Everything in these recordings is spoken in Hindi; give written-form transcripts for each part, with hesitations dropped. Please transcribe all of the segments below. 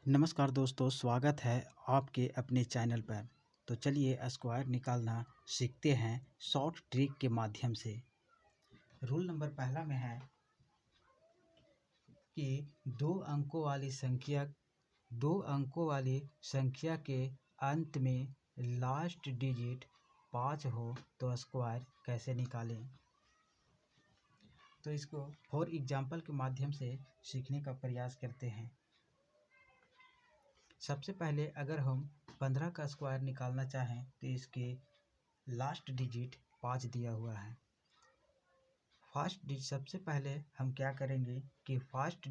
नमस्कार दोस्तों, स्वागत है आपके अपने चैनल पर। तो चलिए स्क्वायर निकालना सीखते हैं शॉर्ट ट्रिक के माध्यम से। रूल नंबर पहला में है कि दो अंकों वाली संख्या के अंत में लास्ट डिजिट 5 हो तो स्क्वायर कैसे निकालें। तो इसको फॉर एग्जांपल के माध्यम से सीखने का प्रयास करते हैं। सबसे पहले अगर हम 15 का स्क्वायर निकालना चाहें तो इसके लास्ट डिजिट 5 दिया हुआ है। सबसे पहले हम क्या करेंगे कि फर्स्ट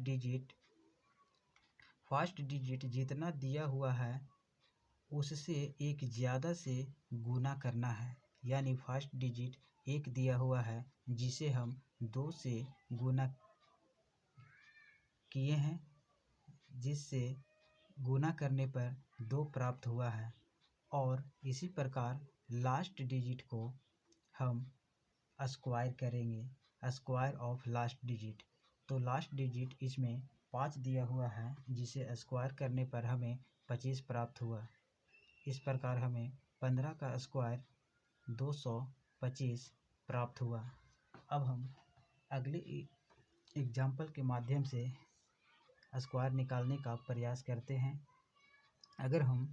डिजिट जितना दिया हुआ है उससे एक ज़्यादा से गुना करना है। यानी फर्स्ट डिजिट 1 दिया हुआ है जिसे हम 2 से गुना किए हैं, जिससे गुना करने पर 2 प्राप्त हुआ है। और इसी प्रकार लास्ट डिजिट को हम स्क्वायर करेंगे, स्क्वायर ऑफ लास्ट डिजिट। तो लास्ट डिजिट इसमें 5 दिया हुआ है जिसे स्क्वायर करने पर हमें 25 प्राप्त हुआ। इस प्रकार हमें 15 का स्क्वायर 225 प्राप्त हुआ। अब हम अगले एग्जाम्पल के माध्यम से स्क्वायर निकालने का प्रयास करते हैं। अगर हम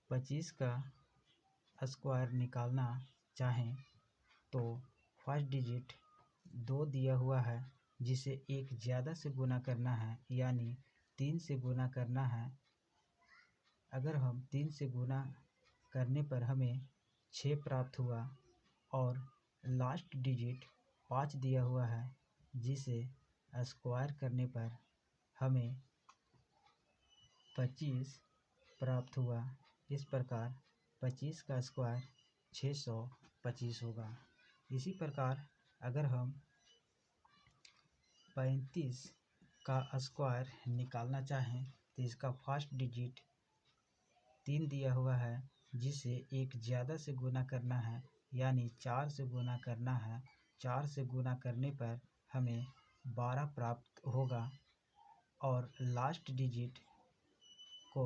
25 का स्क्वायर निकालना चाहें तो फर्स्ट डिजिट 2 दिया हुआ है जिसे एक ज़्यादा से गुना करना है, यानी 3 से गुना करना है। अगर हम 3 से गुना करने पर हमें 6 प्राप्त हुआ। और लास्ट डिजिट 5 दिया हुआ है जिसे स्क्वायर करने पर हमें 25 प्राप्त हुआ। इस प्रकार 25 का स्क्वायर 625 होगा। इसी प्रकार अगर हम 35 का स्क्वायर निकालना चाहें तो इसका फर्स्ट डिजिट 3 दिया हुआ है जिसे एक ज़्यादा से गुना करना है, यानी 4 से गुना करना है। 4 से गुना करने पर हमें 12 प्राप्त होगा। और लास्ट डिजिट को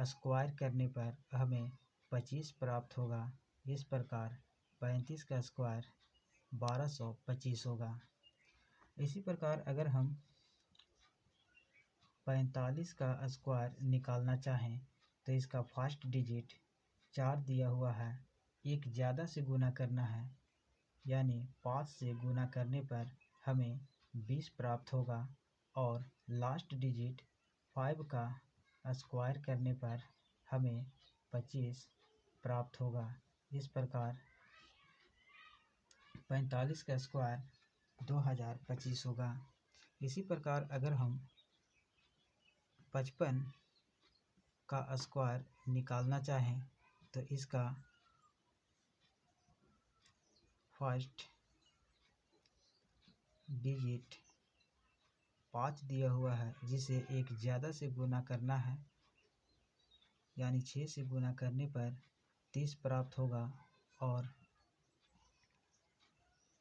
स्क्वायर करने पर हमें 25 प्राप्त होगा। इस प्रकार 35 का स्क्वायर 1225 होगा। इसी प्रकार अगर हम 45 का स्क्वायर निकालना चाहें तो इसका फर्स्ट डिजिट 4 दिया हुआ है, एक ज़्यादा से गुना करना है, यानी 5 से गुना करने पर हमें 20 प्राप्त होगा। और लास्ट डिजिट 5 का स्क्वायर करने पर हमें 25 प्राप्त होगा। इस प्रकार 45 का स्क्वायर 2025 होगा। इसी प्रकार अगर हम 55 का स्क्वायर निकालना चाहें तो इसका फर्स्ट डिजिट 5 दिया हुआ है जिसे एक ज़्यादा से गुना करना है, यानी 6 से गुना करने पर 30 प्राप्त होगा। और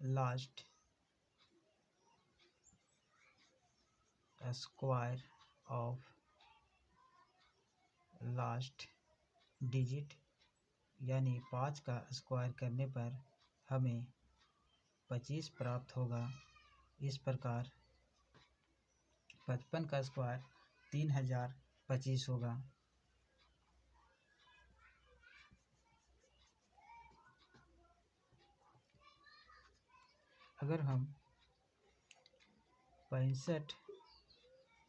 last square of last digit यानी 5 का स्क्वायर करने पर हमें 25 प्राप्त होगा। इस प्रकार 55 का स्क्वायर 3025 होगा। अगर हम 65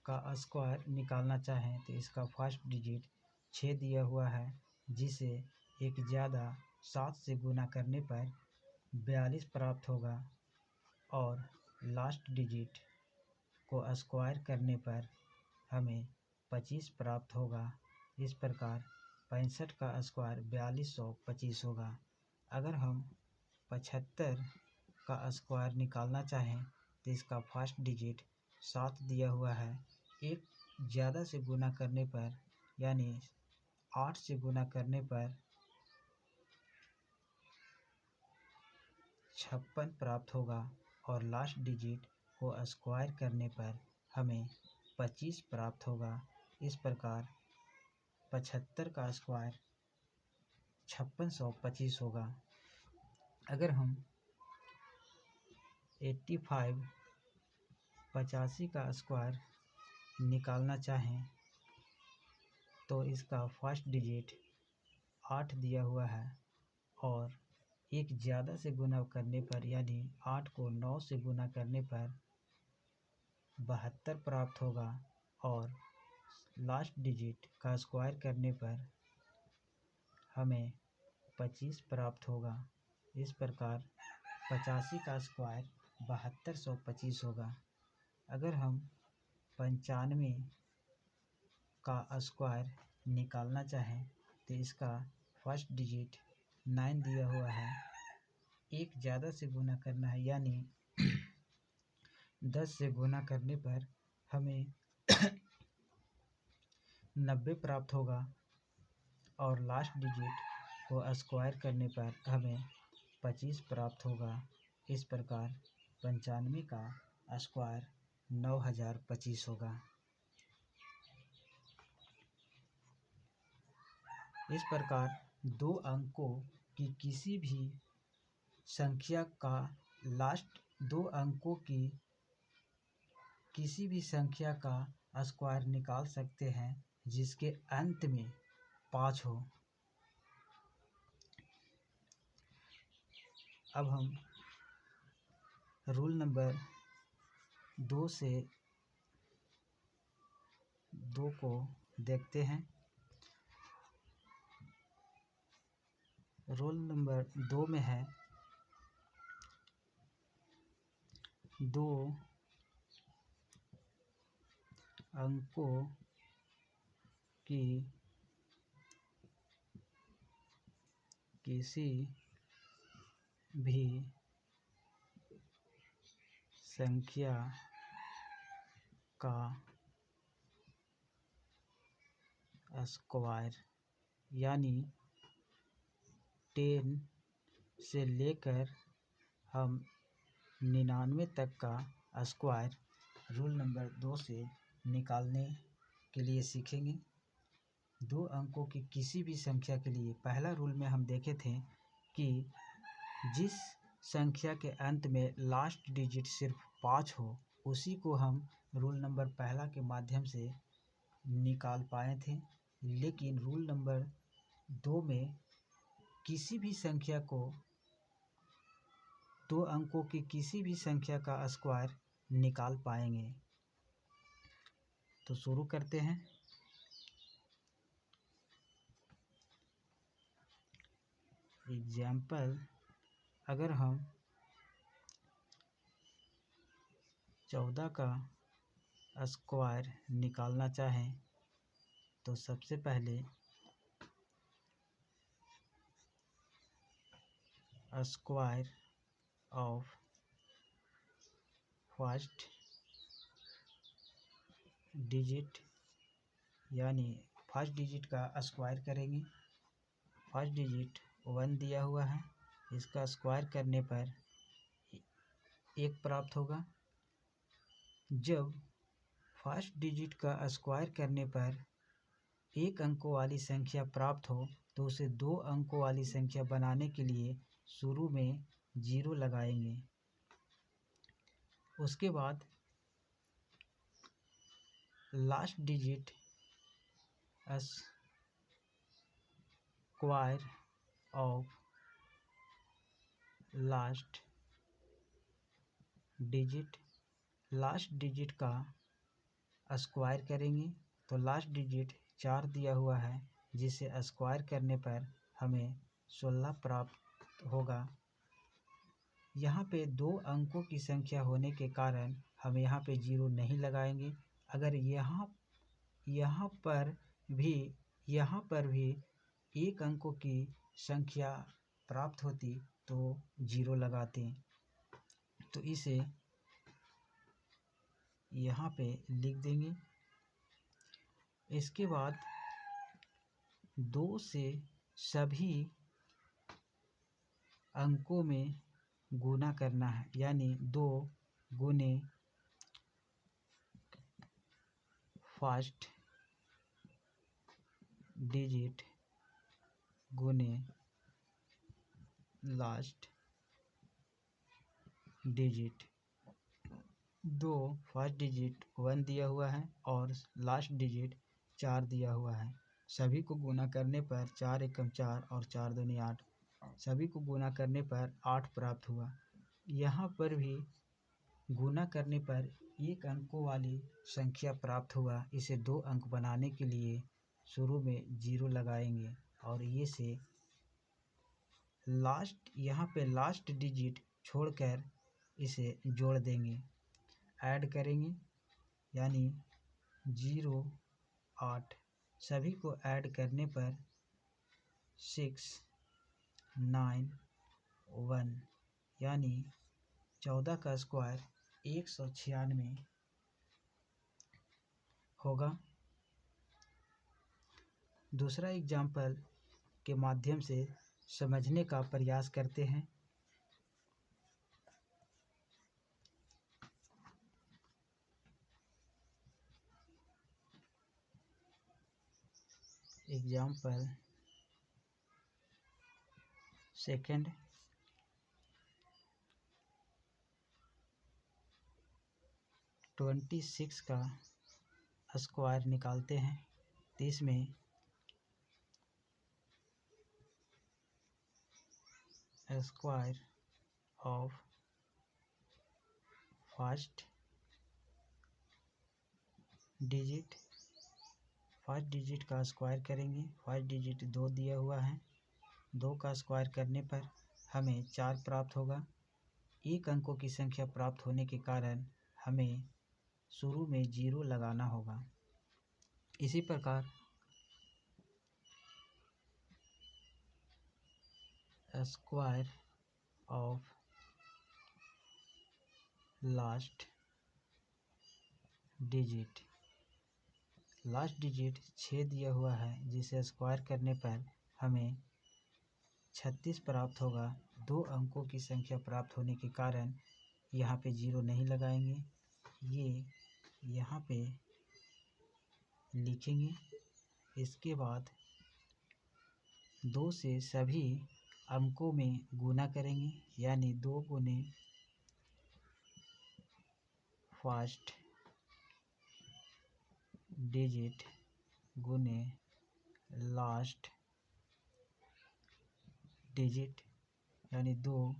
का स्क्वायर निकालना चाहें तो इसका फर्स्ट डिजिट 6 दिया हुआ है जिसे एक ज़्यादा 7 से गुना करने पर 42 प्राप्त होगा। और लास्ट डिजिट को स्क्वायर करने पर हमें 25 प्राप्त होगा। इस प्रकार 65 का स्क्वायर 4225 होगा। अगर हम 75 का स्क्वायर निकालना चाहें तो इसका फर्स्ट डिजिट 7 दिया हुआ है, एक ज़्यादा से गुना करने पर यानी 8 से गुना करने पर 56 प्राप्त होगा। और लास्ट डिजिट को स्क्वायर करने पर हमें 25 प्राप्त होगा। इस प्रकार 75 का स्क्वायर 5625 होगा। अगर हम 85 85 का स्क्वायर निकालना चाहें तो इसका फर्स्ट डिजिट 8 दिया हुआ है और एक ज़्यादा से गुना करने पर यानी 8 को 9 से गुना करने पर 72 प्राप्त होगा और लास्ट डिजिट का स्क्वायर करने पर हमें 25 प्राप्त होगा। इस प्रकार 85 का स्क्वायर 7225 होगा। अगर हम 95 का स्क्वायर निकालना चाहें तो इसका फर्स्ट डिजिट 9 दिया हुआ है, एक ज़्यादा से गुना करना है यानी 10 से गुना करने पर हमें 90 प्राप्त होगा और लास्ट डिजिट को स्क्वायर करने पर हमें 25 प्राप्त होगा। इस प्रकार 95 का स्क्वायर 9025 होगा। इस प्रकार दो अंकों की किसी भी संख्या का लास्ट दो अंकों की किसी भी संख्या का स्क्वायर निकाल सकते हैं जिसके अंत में 5 हो। अब हम रूल नंबर 2 से 2 को देखते हैं। रूल नंबर 2 में है 2 अंकों की किसी भी संख्या का स्क्वायर यानी 10 से लेकर हम 99 तक का स्क्वायर रूल नंबर 2 से निकालने के लिए सीखेंगे। दो अंकों की किसी भी संख्या के लिए पहला रूल में हम देखे थे कि जिस संख्या के अंत में लास्ट डिजिट सिर्फ 5 हो उसी को हम रूल नंबर पहला के माध्यम से निकाल पाए थे। लेकिन रूल नंबर 2 में किसी भी संख्या को दो अंकों की किसी भी संख्या का स्क्वायर निकाल पाएंगे। तो शुरू करते हैं। एग्जाम्पल, अगर हम 14 का स्क्वायर निकालना चाहें तो सबसे पहले स्क्वायर ऑफ फर्स्ट डिजिट यानी फर्स्ट डिजिट का स्क्वायर करेंगे। फर्स्ट डिजिट 1 दिया हुआ है, इसका स्क्वायर करने पर 1 प्राप्त होगा। जब फर्स्ट डिजिट का स्क्वायर करने पर 1 अंकों वाली संख्या प्राप्त हो तो उसे 2 अंकों वाली संख्या बनाने के लिए शुरू में 0 लगाएंगे। उसके बाद last digit square of last digit का स्क्वायर करेंगे तो लास्ट डिजिट 4 दिया हुआ है, जिसे स्क्वायर करने पर हमें 16 प्राप्त होगा। यहाँ पे 2 अंकों की संख्या होने के कारण हम यहाँ पे 0 नहीं लगाएंगे। अगर यहाँ पर भी 1 अंकों की संख्या प्राप्त होती तो 0 लगाते। तो इसे यहाँ पे लिख देंगे। इसके बाद 2 से सभी अंकों में गुना करना है, यानी 2 गुने फर्स्ट डिजिट गुने लास्ट डिजिट। दो फर्स्ट डिजिट 1 दिया हुआ है और लास्ट डिजिट 4 दिया हुआ है। सभी को गुना करने पर 4 एकम 4 और 4 दूनी 8, सभी को गुना करने पर 8 प्राप्त हुआ। यहाँ पर भी गुना करने पर एक अंकों वाली संख्या प्राप्त हुआ। इसे 2 अंक बनाने के लिए शुरू में 0 लगाएंगे और ये से लास्ट, यहाँ पे लास्ट डिजिट छोड़कर इसे जोड़ देंगे, ऐड करेंगे, यानी 0 8, सभी को ऐड करने पर 6 9 1, यानी 14 का स्क्वायर 196 होगा। दूसरा एग्जाम्पल के माध्यम से समझने का प्रयास करते हैं। एग्जाम्पल सेकंड, 26 का स्क्वायर निकालते हैं। तो इसमें स्क्वायर ऑफ फर्स्ट डिजिट का स्क्वायर करेंगे। फर्स्ट डिजिट 2 दिया हुआ है, 2 का स्क्वायर करने पर हमें 4 प्राप्त होगा। एक अंकों की संख्या प्राप्त होने के कारण हमें शुरू में 0 लगाना होगा। इसी प्रकार स्क्वायर ऑफ लास्ट डिजिट 6 दिया हुआ है, जिसे स्क्वायर करने पर हमें 36 प्राप्त होगा। 2 अंकों की संख्या प्राप्त होने के कारण यहाँ पे 0 नहीं लगाएंगे, ये यहाँ पे लिखेंगे। इसके बाद 2 से सभी अंकों में गुना करेंगे, यानी 2 गुने फर्स्ट डिजिट गुने लास्ट डिजिट, यानी 2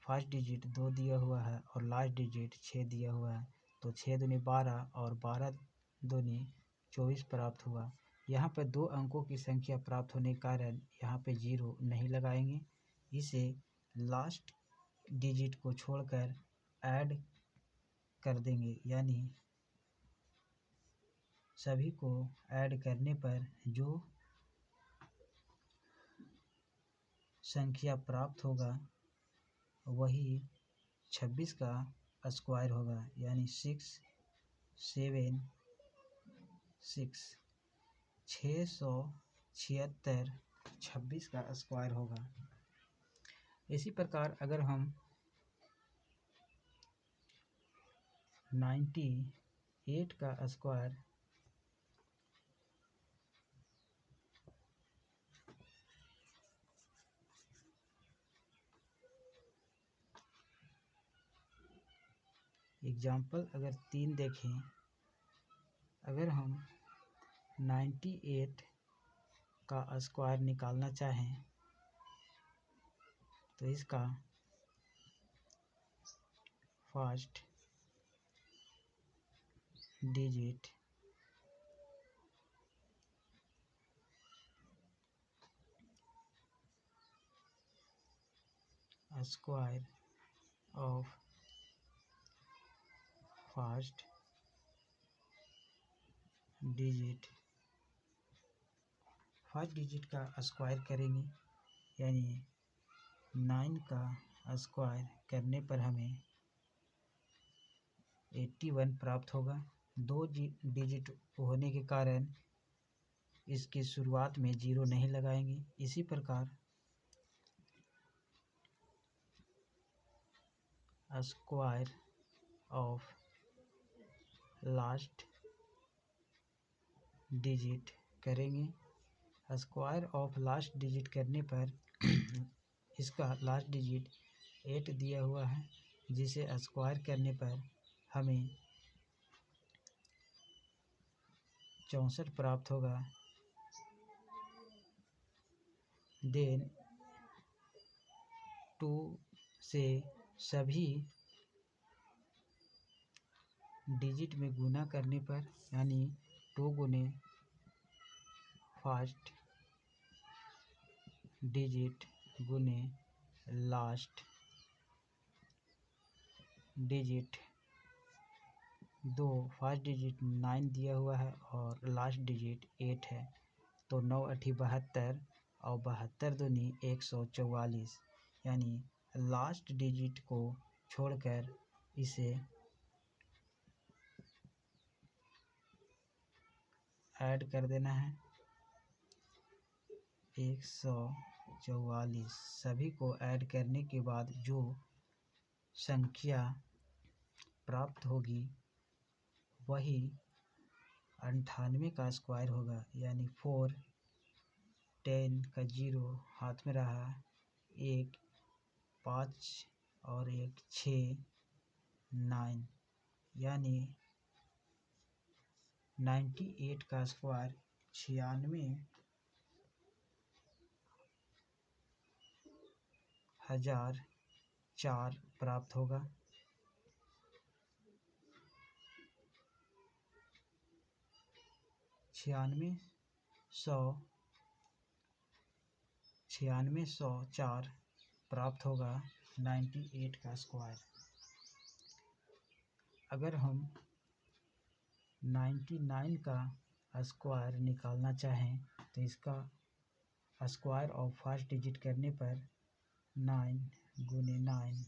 फर्स्ट डिजिट 2 दिया हुआ है और लास्ट डिजिट 6 दिया हुआ है, तो 6 दूनी 12 और 12 दूनी 24 प्राप्त हुआ। यहाँ पर 2 अंकों की संख्या प्राप्त होने के कारण यहाँ पे 0 नहीं लगाएंगे। इसे लास्ट डिजिट को छोड़कर ऐड कर देंगे, यानी सभी को ऐड करने पर जो संख्या प्राप्त होगा वही 26 का स्क्वायर होगा, यानी 6 7 6 676 26 का स्क्वायर होगा। इसी प्रकार अगर हम 98 का स्क्वायर एग्जाम्पल अगर 3 देखें, अगर हम 98 का स्क्वायर निकालना चाहें तो इसका first digit square of first digit का स्क्वायर करेंगे, यानी 9 का स्क्वायर करने पर हमें 81 प्राप्त होगा। 2 डिजिट होने के कारण इसकी शुरुआत में 0 नहीं लगाएंगे। इसी प्रकार स्क्वायर ऑफ लास्ट डिजिट करेंगे, स्क्वायर ऑफ लास्ट डिजिट करने पर इसका लास्ट डिजिट 8 दिया हुआ है, जिसे स्क्वायर करने पर हमें 64 प्राप्त होगा। देन 2 से सभी डिजिट में गुना करने पर, यानी 2 गुने फर्स्ट डिजिट गुने लास्ट डिजिट, 2 फर्स्ट डिजिट 9 दिया हुआ है और लास्ट डिजिट 8 है, तो 9 अठी 72 और 72 दूनी 144, यानी लास्ट डिजिट को छोड़कर इसे ऐड कर देना है। 144 सभी को ऐड करने के बाद जो संख्या प्राप्त होगी वही 98 का स्क्वायर होगा, यानी 4 10 का 0 हाथ में रहा, 1 5 और 1 6 9, यानी 98 का स्क्वायर 96,004 प्राप्त होगा। 96,004 प्राप्त होगा 98 का स्क्वायर। अगर हम 99 का स्क्वायर निकालना चाहें तो इसका स्क्वायर ऑफ फर्स्ट डिजिट करने पर 9 गुने 9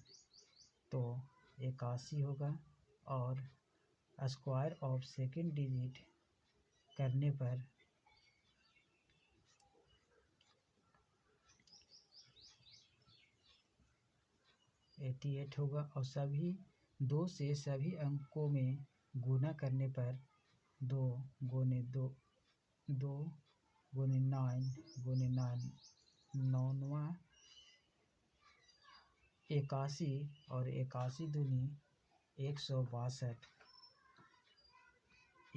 तो 81 होगा, और स्क्वायर ऑफ सेकेंड डिजिट करने पर 88 होगा, और सभी 2 से सभी अंकों में गुना करने पर 2 गुने 2 2 गुने 9 गुने 9 9 81 और 81 दूनी 162।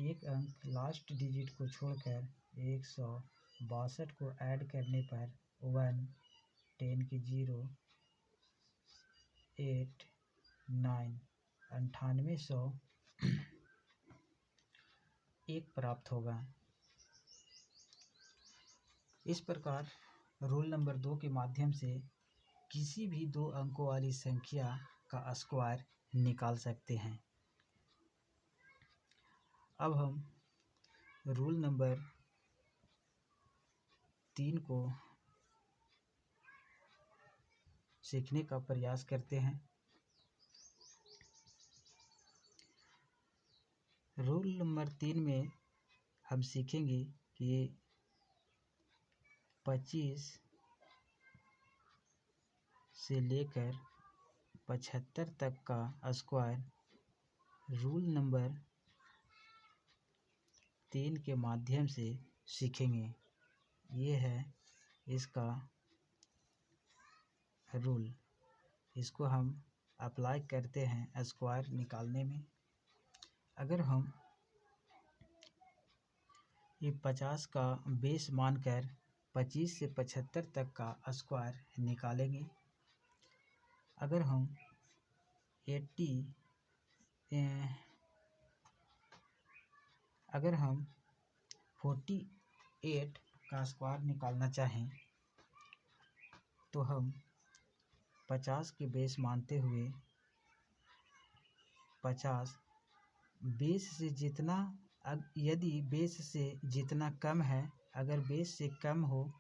एक अंक लास्ट डिजिट को छोड़कर 162 को ऐड करने पर 1 10 की 0 8 9 98,100 प्राप्त होगा। इस प्रकार रूल नंबर 2 के माध्यम से किसी भी 2 अंकों वाली संख्या का स्क्वायर निकाल सकते हैं। अब हम रूल नंबर 3 को सीखने का प्रयास करते हैं। रूल नंबर 3 में हम सीखेंगे कि 25 से लेकर 75 तक का स्क्वायर रूल नंबर 3 के माध्यम से सीखेंगे। ये है इसका रूल, इसको हम अप्लाई करते हैं स्क्वायर निकालने में। अगर हम ये 50 का बेस मानकर 25 से 75 तक का स्क्वायर निकालेंगे। अगर हम 48 का स्क्वायर निकालना चाहें तो हम 50 के बेस मानते हुए 50 बेस से जितना, यदि बेस से जितना कम है, अगर बेस से कम हो